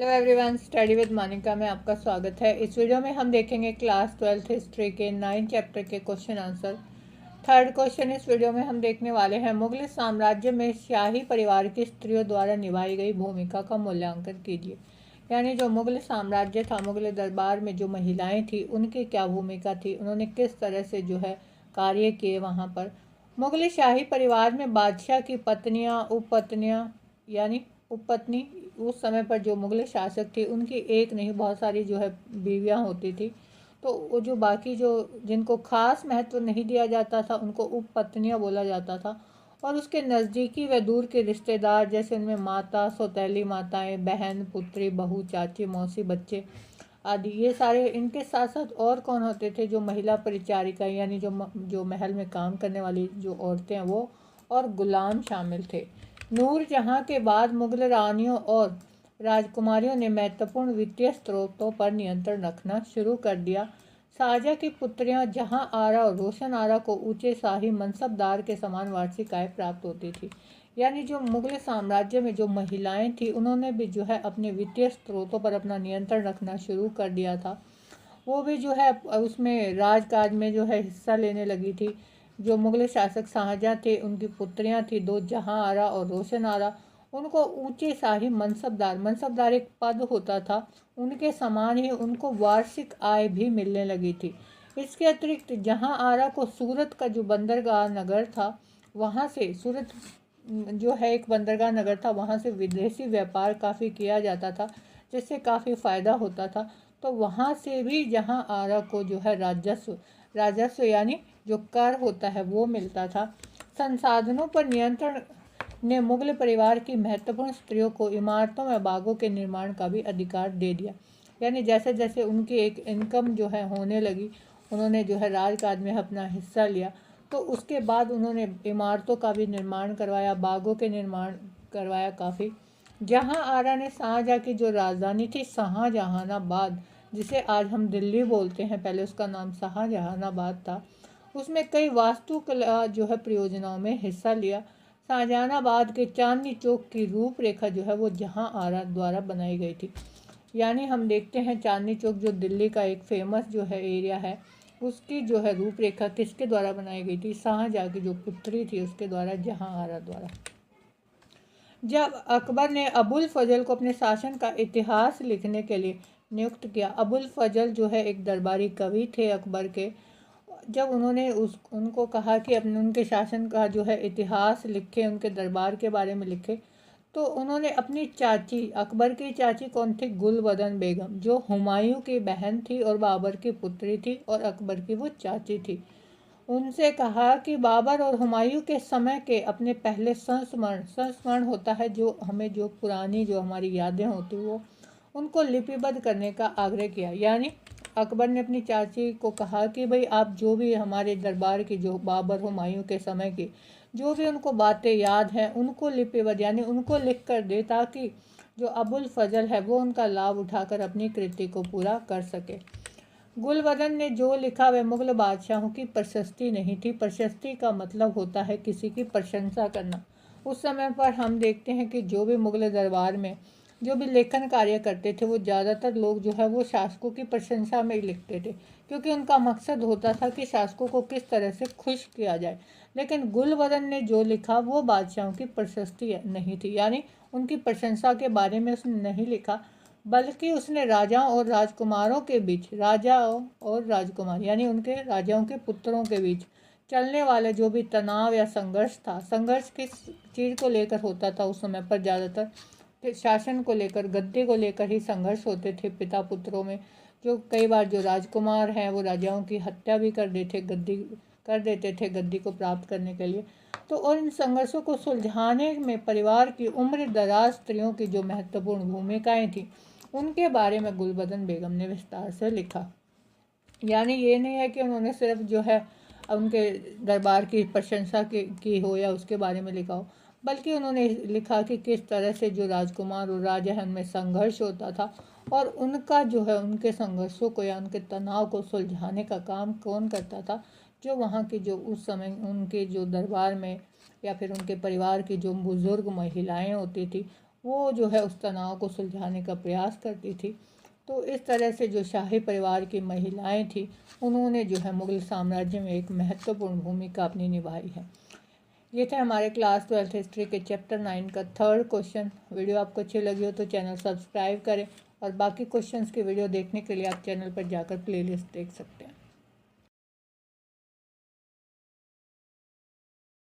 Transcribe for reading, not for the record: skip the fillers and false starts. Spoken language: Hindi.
Hello everyone, study with Monika में आपका स्वागत है। इस वीडियो में हम देखेंगे क्लास 12th हिस्ट्री के 9 चैप्टर के क्वेश्चन आंसर। थर्ड क्वेश्चन इस वीडियो में हम देखने वाले हैं, मुगल साम्राज्य में शाही परिवार की स्त्रियों द्वारा निभाई गई भूमिका का मूल्यांकन कीजिए। यानी जो मुगल साम्राज्य था, मुगल दरबार में जो महिलाएं थी उनकी क्या भूमिका थी, उन्होंने किस तरह से जो है कार्य किए वहाँ पर। मुगल शाही परिवार में बादशाह की पत्नियाँ, उपपत्नियाँ यानी उपपत्नी, उस समय पर जो मुगल शासक थे उनकी एक नहीं बहुत सारी जो है बीवियाँ होती थी। तो वो जो बाकी जो जिनको खास महत्व नहीं दिया जाता था उनको उपपत्नियाँ बोला जाता था। और उसके नज़दीकी व दूर के रिश्तेदार, जैसे उनमें माता, सौतेली माताएं, बहन, पुत्री, बहू, चाची, मौसी, बच्चे आदि, ये सारे। इनके साथ साथ और कौन होते थे, जो महिला परिचारिका यानी जो महल में काम करने वाली जो औरतें हैं वो, और गुलाम शामिल थे। नूरजहाँ के बाद मुगल रानियों और राजकुमारियों ने महत्वपूर्ण वित्तीय स्रोतों पर नियंत्रण रखना शुरू कर दिया। शाहजहाँ की पुत्रियां जहां आरा और रोशन आरा को ऊंचे शाही मनसबदार के समान वार्षिक आय प्राप्त होती थी। यानी जो मुगल साम्राज्य में जो महिलाएं थी उन्होंने भी जो है अपने वित्तीय स्रोतों पर अपना नियंत्रण रखना शुरू कर दिया था। वो भी जो है उसमें राजकाज में जो है हिस्सा लेने लगी थी। जो मुगल शासक शाहजहाँ थे उनकी पुत्रियां थी दो, जहां आरा और रोशन आरा। उनको ऊंचे शाही मनसबदार एक पद होता था, उनके समान ही उनको वार्षिक आय भी मिलने लगी थी। इसके अतिरिक्त जहां आरा को सूरत का जो बंदरगाह नगर था, वहाँ से सूरत जो है एक बंदरगाह नगर था, वहाँ से विदेशी व्यापार काफ़ी किया जाता था, जिससे काफ़ी फ़ायदा होता था। तो वहाँ से भी जहाँ आरा को जो है राजस्व यानी जो कर होता है वो मिलता था। संसाधनों पर नियंत्रण ने मुगल परिवार की महत्वपूर्ण स्त्रियों को इमारतों व बागों के निर्माण का भी अधिकार दे दिया। यानी जैसे जैसे उनकी एक इनकम जो है होने लगी, उन्होंने जो है राजकाज में अपना हिस्सा लिया, तो उसके बाद उन्होंने इमारतों का भी निर्माण करवाया, बागों के निर्माण करवाया काफ़ी। जहां आरा ने शाहजहाँ की जो राजधानी थी शाहजहानाबाद, जिसे आज हम दिल्ली बोलते हैं, पहले उसका नाम शाहजहानाबाद था, उसमें कई वास्तुकला जो है परियोजनाओं में हिस्सा लिया। शाहजहानाबाद के चांदनी चौक की रूपरेखा जो है वो जहां आरा द्वारा बनाई गई थी। यानी हम देखते हैं चांदनी चौक जो दिल्ली का एक फेमस जो है एरिया है, उसकी जो है रूपरेखा किसके द्वारा बनाई गई थी, शाहजहाँ की जो पुत्री थी उसके द्वारा, जहां आरा द्वारा। जब अकबर ने अबुल फजल को अपने शासन का इतिहास लिखने के लिए नियुक्त किया, अबुल फजल जो है एक दरबारी कवि थे अकबर के। जब उन्होंने उनको कहा कि अपने उनके शासन का जो है इतिहास लिखे, उनके दरबार के बारे में लिखे, तो उन्होंने अपनी चाची, अकबर की चाची कौन थी, गुलबदन बेगम, जो हुमायूं की बहन थी और बाबर की पुत्री थी और अकबर की वो चाची थी, उनसे कहा कि बाबर और हुमायूं के समय के अपने पहले संस्मरण होता है, जो हमें जो पुरानी जो हमारी यादें होती वो उनको लिपिबद्ध करने का आग्रह किया। यानी अकबर ने अपनी चाची को कहा कि भाई आप जो भी हमारे दरबार की जो बाबर हुमायूं के समय की जो भी उनको बातें याद हैं उनको लिपिबद्ध यानी उनको लिख कर दे, ताकि जो अबुल फजल है वो उनका लाभ उठाकर अपनी कृति को पूरा कर सके। गुलबदन ने जो लिखा वह मुगल बादशाहों की प्रशस्ति नहीं थी। प्रशस्ति का मतलब होता है किसी की प्रशंसा करना। उस समय पर हम देखते हैं कि जो भी मुगल दरबार में जो भी लेखन कार्य करते थे वो ज़्यादातर लोग जो है वो शासकों की प्रशंसा में ही लिखते थे, क्योंकि उनका मकसद होता था कि शासकों को किस तरह से खुश किया जाए। लेकिन गुलबदन ने जो लिखा वो बादशाहों की प्रशस्ति नहीं थी, यानी उनकी प्रशंसा के बारे में उसने नहीं लिखा, बल्कि उसने राजाओं और राजकुमारों के बीच, राजाओं और राजकुमार यानी उनके राजाओं के पुत्रों के बीच चलने वाले जो भी तनाव या संघर्ष था, संघर्ष किस चीज़ को लेकर होता था उस समय पर, ज़्यादातर शासन को लेकर, गद्दी को लेकर ही संघर्ष होते थे पिता पुत्रों में। जो कई बार जो राजकुमार हैं वो राजाओं की हत्या भी कर देते थे गद्दी को प्राप्त करने के लिए। तो और इन संघर्षों को सुलझाने में परिवार की उम्र दराज स्त्रियों की जो महत्वपूर्ण भूमिकाएं थी उनके बारे में गुलबदन बेगम ने विस्तार से लिखा। यानी ये नहीं है कि उन्होंने सिर्फ जो है उनके दरबार की प्रशंसा की हो या उसके बारे में लिखा हो, बल्कि उन्होंने लिखा कि किस तरह से जो राजकुमार और राजा हैं उनमें संघर्ष होता था, और उनका जो है उनके संघर्षों को या उनके तनाव को सुलझाने का काम कौन करता था, जो वहाँ की जो उस समय उनके जो दरबार में या फिर उनके परिवार की जो बुज़ुर्ग महिलाएं होती थी वो जो है उस तनाव को सुलझाने का प्रयास करती थी। तो इस तरह से जो शाही परिवार की महिलाएं थी, उन्होंने जो है मुग़ल साम्राज्य में एक महत्वपूर्ण भूमिका अपनी निभाई है। ये थे हमारे क्लास 12th हिस्ट्री के चैप्टर 9 का थर्ड क्वेश्चन। वीडियो आपको अच्छी लगी हो तो चैनल सब्सक्राइब करें और बाकी क्वेश्चंस की वीडियो देखने के लिए आप चैनल पर जाकर प्लेलिस्ट देख सकते हैं।